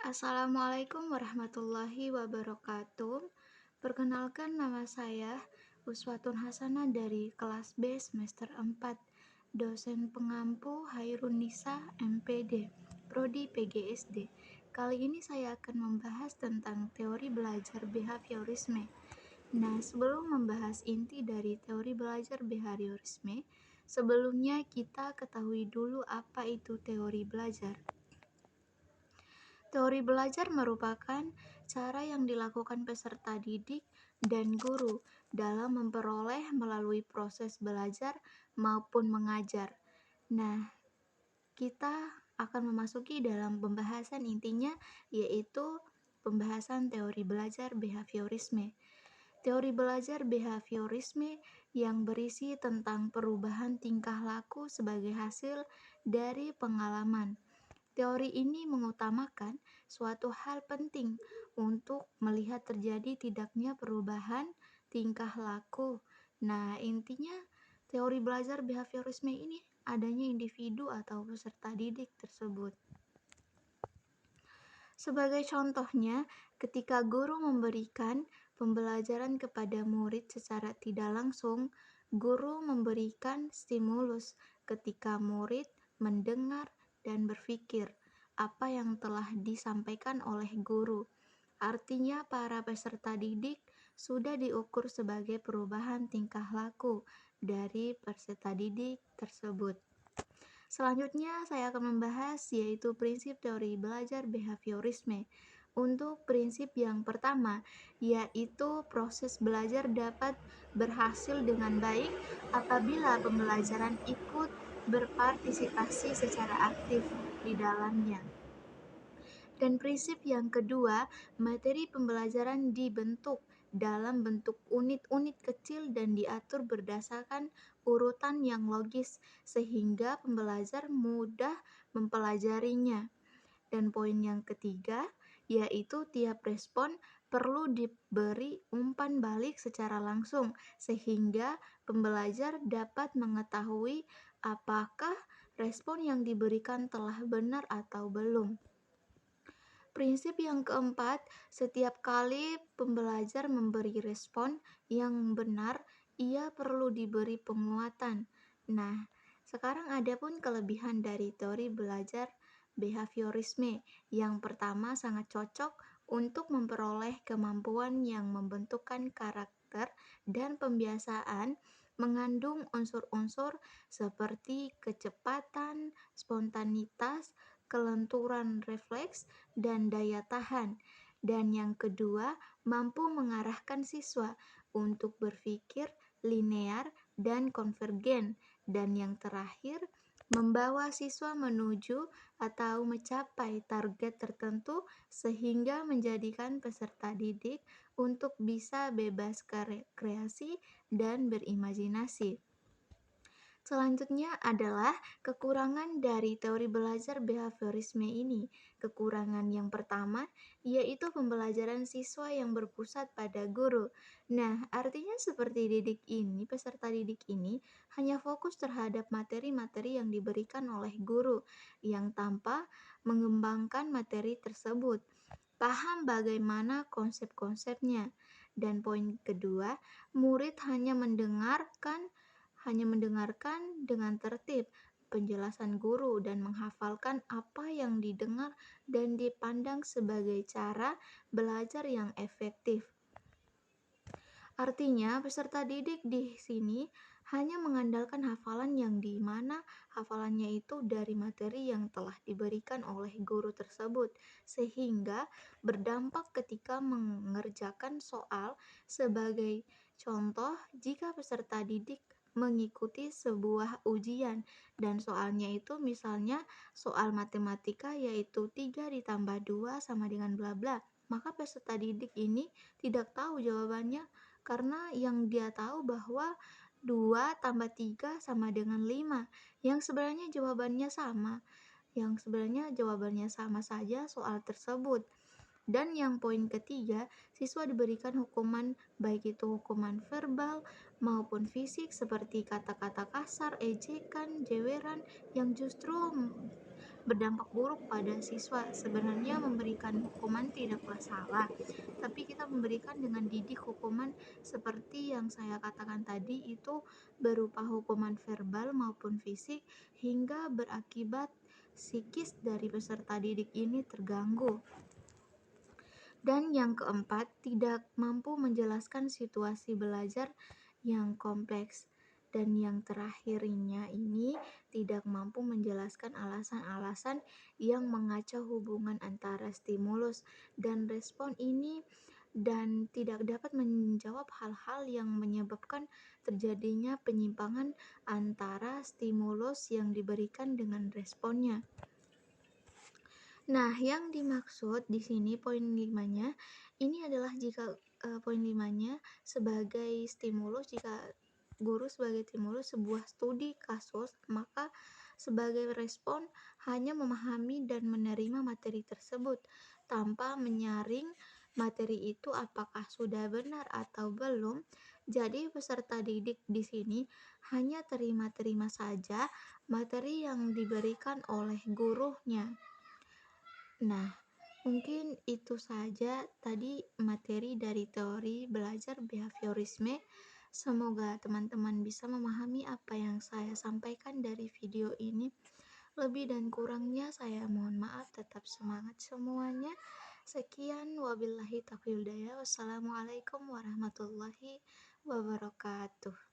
Assalamualaikum warahmatullahi wabarakatuh. Perkenalkan nama saya Uswatun Hasanah dari kelas B semester 4, dosen pengampu Hairun Nisa MPD, Prodi PGSD. Kali ini saya akan membahas tentang teori belajar behaviorisme. Nah, sebelum membahas inti dari teori belajar behaviorisme, sebelumnya kita ketahui dulu apa itu teori belajar. Teori belajar merupakan cara yang dilakukan peserta didik dan guru dalam memperoleh melalui proses belajar maupun mengajar. Nah, kita akan memasuki dalam pembahasan intinya, yaitu pembahasan teori belajar behaviorisme. Teori belajar behaviorisme yang berisi tentang perubahan tingkah laku sebagai hasil dari pengalaman. Teori ini mengutamakan suatu hal penting untuk melihat terjadi tidaknya perubahan tingkah laku. Nah, intinya teori belajar behaviorisme ini adanya individu atau peserta didik tersebut. Sebagai contohnya, ketika guru memberikan pembelajaran kepada murid secara tidak langsung, guru memberikan stimulus ketika murid mendengar dan berpikir apa yang telah disampaikan oleh guru. Artinya para peserta didik sudah diukur sebagai perubahan tingkah laku dari peserta didik tersebut. Selanjutnya saya akan membahas yaitu prinsip teori belajar behaviorisme. Untuk prinsip yang pertama, yaitu proses belajar dapat berhasil dengan baik apabila pembelajaran ikut berpartisipasi secara aktif di dalamnya. Dan prinsip yang kedua, materi pembelajaran dibentuk dalam bentuk unit-unit kecil dan diatur berdasarkan urutan yang logis sehingga pembelajar mudah mempelajarinya. Dan poin yang ketiga, yaitu tiap respon perlu diberi umpan balik secara langsung sehingga pembelajar dapat mengetahui apakah respon yang diberikan telah benar atau belum. Prinsip yang keempat, setiap kali pembelajar memberi respon yang benar, ia perlu diberi penguatan. Nah, sekarang ada pun kelebihan dari teori belajar behaviorisme. Yang pertama sangat cocok untuk memperoleh kemampuan yang membentukkan karakter dan pembiasaan mengandung unsur-unsur seperti kecepatan, spontanitas, kelenturan refleks, dan daya tahan. Dan yang kedua, mampu mengarahkan siswa untuk berpikir linear dan konvergen. Dan yang terakhir, membawa siswa menuju atau mencapai target tertentu sehingga menjadikan peserta didik untuk bisa bebas kreasi dan berimajinasi. Selanjutnya adalah kekurangan dari teori belajar behaviorisme ini. Kekurangan yang pertama yaitu pembelajaran siswa yang berpusat pada guru. Nah, artinya seperti peserta didik ini hanya fokus terhadap materi-materi yang diberikan oleh guru yang tanpa mengembangkan materi tersebut. Paham bagaimana konsep-konsepnya. Dan poin kedua, murid hanya mendengarkan dengan tertib penjelasan guru dan menghafalkan apa yang didengar dan dipandang sebagai cara belajar yang efektif. Artinya, peserta didik di sini hanya mengandalkan hafalan yang di mana hafalannya itu dari materi yang telah diberikan oleh guru tersebut, sehingga berdampak ketika mengerjakan soal. Sebagai contoh, jika peserta didik mengikuti sebuah ujian dan soalnya itu misalnya soal matematika yaitu 3 ditambah 2 sama dengan bla bla, maka peserta didik ini tidak tahu jawabannya karena yang dia tahu bahwa 2 tambah 3 sama dengan 5 yang sebenarnya jawabannya sama saja soal tersebut. Dan yang poin ketiga, siswa diberikan hukuman baik itu hukuman verbal maupun fisik seperti kata-kata kasar, ejekan, jeweran yang justru berdampak buruk pada siswa. Sebenarnya memberikan hukuman tidaklah salah, tapi kita memberikan dengan didik hukuman seperti yang saya katakan tadi itu berupa hukuman verbal maupun fisik hingga berakibat psikis dari peserta didik ini terganggu. Dan yang keempat, tidak mampu menjelaskan situasi belajar yang kompleks. Dan yang terakhirnya ini tidak mampu menjelaskan alasan-alasan yang mengacau hubungan antara stimulus dan respon ini dan tidak dapat menjawab hal-hal yang menyebabkan terjadinya penyimpangan antara stimulus yang diberikan dengan responnya. Nah, yang dimaksud di sini poin 5-nya ini adalah jika poin 5-nya sebagai stimulus, jika guru sebagai stimulus sebuah studi kasus, maka sebagai respon hanya memahami dan menerima materi tersebut tanpa menyaring materi itu apakah sudah benar atau belum. Jadi peserta didik di sini hanya terima-terima saja materi yang diberikan oleh gurunya. Nah, mungkin itu saja tadi materi dari teori belajar behaviorisme. Semoga teman-teman bisa memahami apa yang saya sampaikan dari video ini. Lebih dan kurangnya saya mohon maaf, tetap semangat semuanya. Sekian, wabillahi taufiq hidayah. Wassalamualaikum warahmatullahi wabarakatuh.